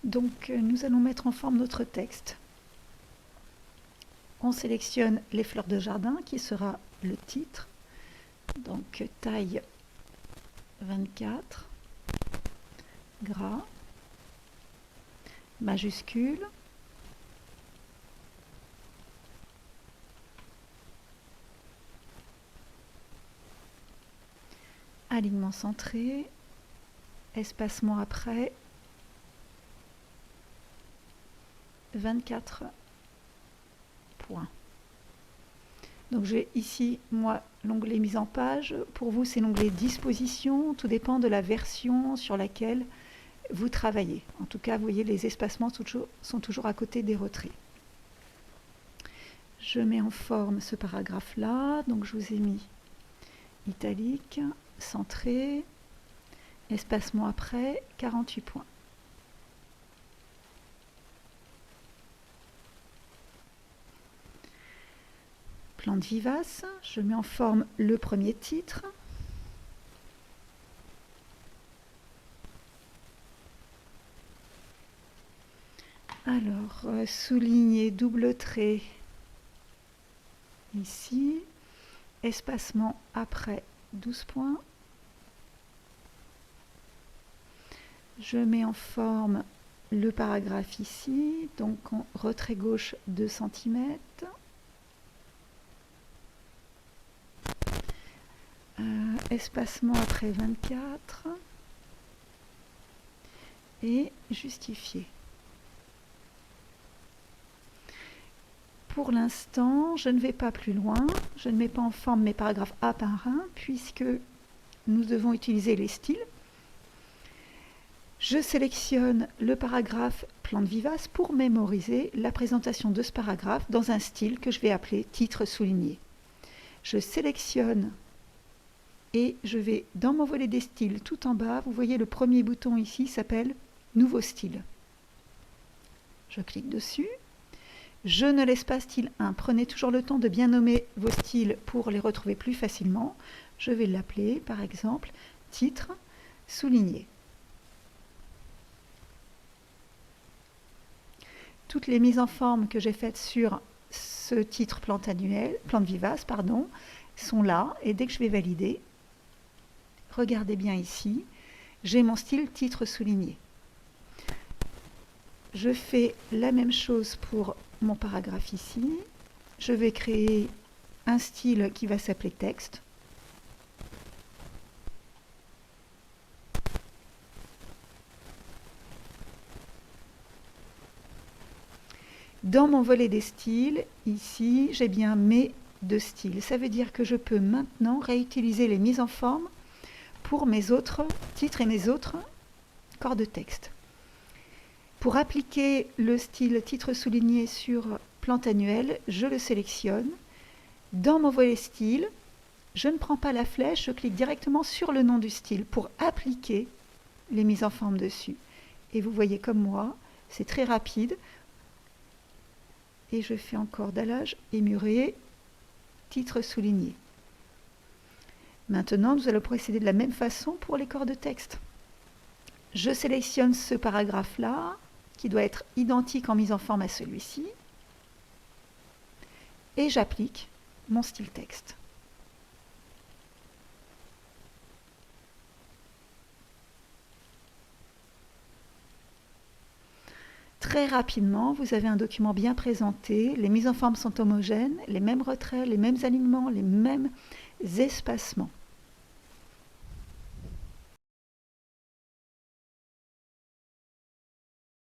Donc nous allons mettre en forme notre texte. On sélectionne les fleurs de jardin qui sera le titre. Donc taille 24, gras, majuscule. Alignement centré, espacement après 24 points. Donc j'ai ici, moi, l'onglet mise en page. Pour vous, c'est l'onglet disposition. Tout dépend de la version sur laquelle vous travaillez. En tout cas, vous voyez, les espacements sont toujours à côté des retraits. Je mets en forme ce paragraphe-là. Donc je vous ai mis italique, centré, espacement après, 48 points. Plante vivace, je mets en forme le premier titre. Alors, souligner double trait ici, espacement après 12 points. Je mets en forme le paragraphe ici, donc en retrait gauche 2 cm. Espacement après 24 et justifier. Pour l'instant, je ne vais pas plus loin, je ne mets pas en forme mes paragraphes un par un puisque nous devons utiliser les styles. Je sélectionne le paragraphe plante vivace pour mémoriser la présentation de ce paragraphe dans un style que je vais appeler titre souligné. Je sélectionne et je vais dans mon volet des styles tout en bas, vous voyez le premier bouton ici s'appelle Nouveau style. Je clique dessus. Je ne laisse pas style 1. Prenez toujours le temps de bien nommer vos styles pour les retrouver plus facilement. Je vais l'appeler par exemple titre souligné. Toutes les mises en forme que j'ai faites sur ce titre plante vivace, sont là et dès que je vais valider, regardez bien ici, j'ai mon style titre souligné. Je fais la même chose pour mon paragraphe ici. Je vais créer un style qui va s'appeler texte. Dans mon volet des styles, ici, j'ai bien mes deux styles. Ça veut dire que je peux maintenant réutiliser les mises en forme pour mes autres titres et mes autres corps de texte. Pour appliquer le style titre souligné sur plante annuelle, je le sélectionne. Dans mon volet style, je ne prends pas la flèche, je clique directement sur le nom du style pour appliquer les mises en forme dessus. Et vous voyez comme moi, c'est très rapide. Et je fais encore dallage et muret, titre souligné. Maintenant, nous allons procéder de la même façon pour les corps de texte. Je sélectionne ce paragraphe-là, qui doit être identique en mise en forme à celui-ci, et j'applique mon style texte. Très rapidement, vous avez un document bien présenté, les mises en forme sont homogènes, les mêmes retraits, les mêmes alignements, les mêmes espacements.